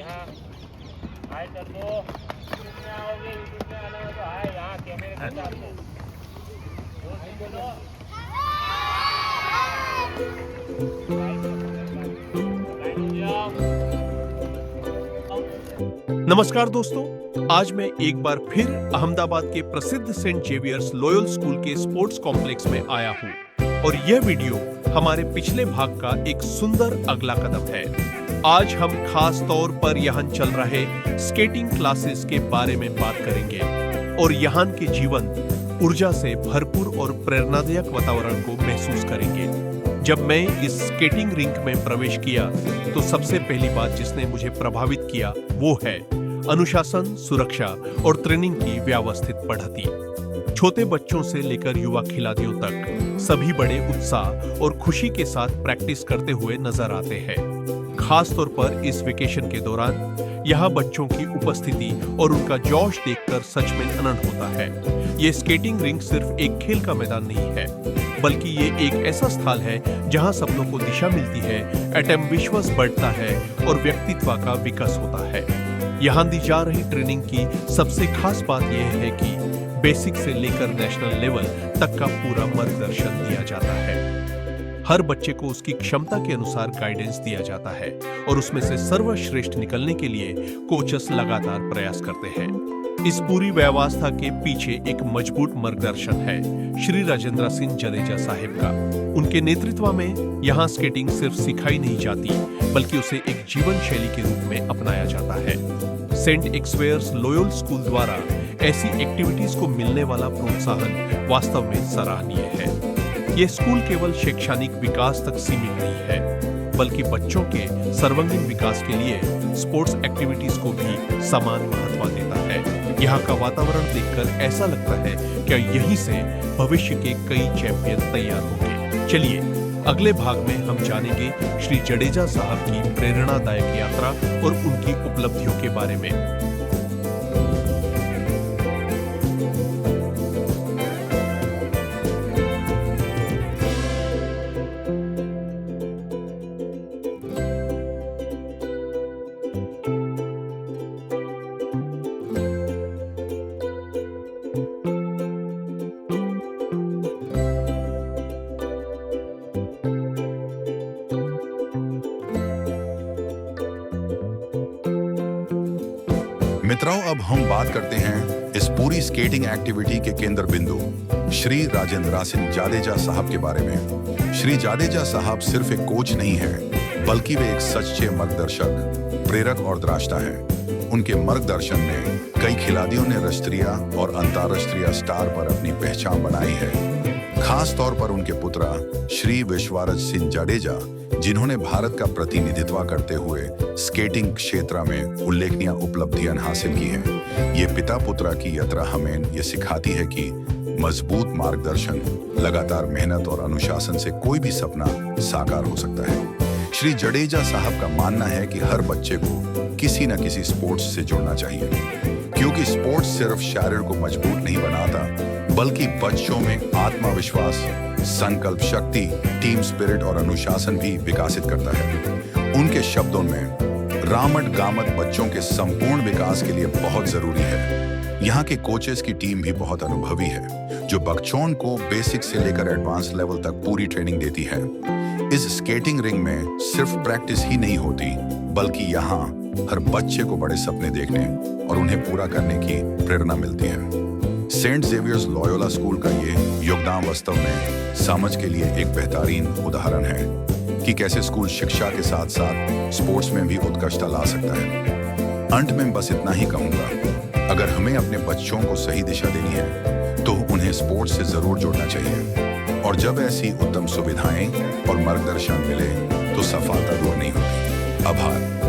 यहाँ हाय कर दो। यूट्यूब में आओगे, यूट्यूब में आना हो तो हाय यहाँ कैमरे के सामने बोलो। नमस्कार दोस्तों, आज मैं एक बार फिर अहमदाबाद के प्रसिद्ध सेंट जेवियर्स लॉयल स्कूल के स्पोर्ट्स कॉम्प्लेक्स में आया हूँ और यह वीडियो हमारे पिछले भाग का एक सुंदर अगला कदम है। आज हम खास तौर पर यहाँ चल रहे स्केटिंग क्लासेस के बारे में बात करेंगे और यहाँ के जीवंत, ऊर्जा से भरपूर और प्रेरणादायक वातावरण को महसूस करेंगे। जब मैं इस स्केटिंग रिंक में प्रवेश किया तो सबसे पहली बात जिसने मुझे प्रभावित किया वो है अनुशासन, सुरक्षा और ट्रेनिंग की व्यवस्थित पद्धति। छोटे बच्चों से लेकर युवा खिलाड़ियों तक सभी बड़े उत्साह और खुशी के साथ प्रैक्टिस करते हुए नजर आते हैं। खास तौर पर इस वेकेशन के दौरान यहाँ बच्चों की उपस्थिति और उनका जोश देखकर सच में आनंद होता है। ये स्केटिंग रिंक सिर्फ एक खेल का मैदान नहीं है, बल्कि ये एक ऐसा स्थल है जहाँ सपनों को दिशा मिलती है, आत्मविश्वास बढ़ता है और व्यक्तित्व का विकास होता है। यहाँ दी जा रही ट्रेनिंग की सबसे खास बात यह है कि बेसिक से लेकर नेशनल लेवल तक का पूरा मार्गदर्शन दिया जाता है। हर बच्चे को उसकी क्षमता के अनुसार गाइडेंस दिया जाता है और उसमें से सर्वश्रेष्ठ निकलने के लिए कोचेस लगातार प्रयास करते हैं। इस पूरी व्यवस्था के पीछे एक मजबूत मार्गदर्शन है श्री राजेंद्र सिंह जडेजा साहिब का। उनके नेतृत्व में यहाँ स्केटिंग सिर्फ सिखाई नहीं जाती, बल्कि उसे एक जीवन शैली के रूप में अपनाया जाता है। सेंट एक्सवेयर्स लॉयल स्कूल द्वारा ऐसी एक्टिविटीज को मिलने वाला प्रोत्साहन वास्तव में सराहनीय है। ये स्कूल केवल शैक्षणिक विकास तक सीमित नहीं है, बल्कि बच्चों के सर्वांगीण विकास के लिए स्पोर्ट्स एक्टिविटीज को भी समान महत्व देता है। यहाँ का वातावरण देखकर ऐसा लगता है कि यहीं से भविष्य के कई चैंपियन तैयार होंगे। चलिए अगले भाग में हम जानेंगे श्री जडेजा साहब की प्रेरणादायक यात्रा और उनकी उपलब्धियों के बारे में। मित्रों, अब हम बात करते हैं इस पूरी स्केटिंग एक्टिविटी के केंद्र बिंदु श्री राजेंद्र सिंह जडेजा साहब के बारे में। श्री जडेजा साहब सिर्फ एक कोच नहीं है, बल्कि वे एक सच्चे मार्गदर्शक, प्रेरक और द्रष्टा हैं। उनके मार्गदर्शन में कई खिलाड़ियों ने राष्ट्रीय और अंतर्राष्ट्रीय स्टार पर अपनी पहचान बनाई है। खास तौर पर उनके पुत्र श्री विश्वराज सिंह जडेजा, जिन्होंने भारत का प्रतिनिधित्व करते हुए स्केटिंग क्षेत्र में उल्लेखनीय उपलब्धियां हासिल की हैं। ये पिता पुत्र की यात्रा हमें ये सिखाती है कि मजबूत मार्गदर्शन, लगातार मेहनत और अनुशासन से कोई भी सपना साकार हो सकता है। श्री जडेजा साहब का मानना है कि हर बच्चे को किसी न किसी स्पोर्ट्स से जुड़ना चाहिए, क्योंकि स्पोर्ट्स सिर्फ शरीर को मजबूत नहीं बनाता, बल्कि बच्चों में आत्मविश्वास, संकल्प शक्ति, टीम स्पिरिट और अनुशासन भी विकसित करता है। उनके शब्दों में रामट गामत बच्चों के संपूर्ण विकास के लिए बहुत जरूरी है। यहाँ के कोचेस की टीम भी बहुत अनुभवी है, जो बच्चों को बेसिक से लेकर एडवांस लेवल तक पूरी ट्रेनिंग देती है। इस स्केटिंग रिंग में सिर्फ प्रैक्टिस ही नहीं होती, बल्कि यहाँ हर बच्चे को बड़े सपने देखने और उन्हें पूरा करने की प्रेरणा मिलती है। सेंट जेवियर्स लॉयोला स्कूल का ये योगदान वास्तव में समझ के लिए एक बेहतरीन उदाहरण है कि कैसे स्कूल शिक्षा के साथ साथ स्पोर्ट्स में भी उत्कृष्टता ला सकता है। अंत में बस इतना ही कहूंगा, अगर हमें अपने बच्चों को सही दिशा देनी है तो उन्हें स्पोर्ट्स से जरूर जोड़ना चाहिए, और जब ऐसी उत्तम सुविधाएं और मार्गदर्शन मिले तो सफलता दूर नहीं होती। आभार।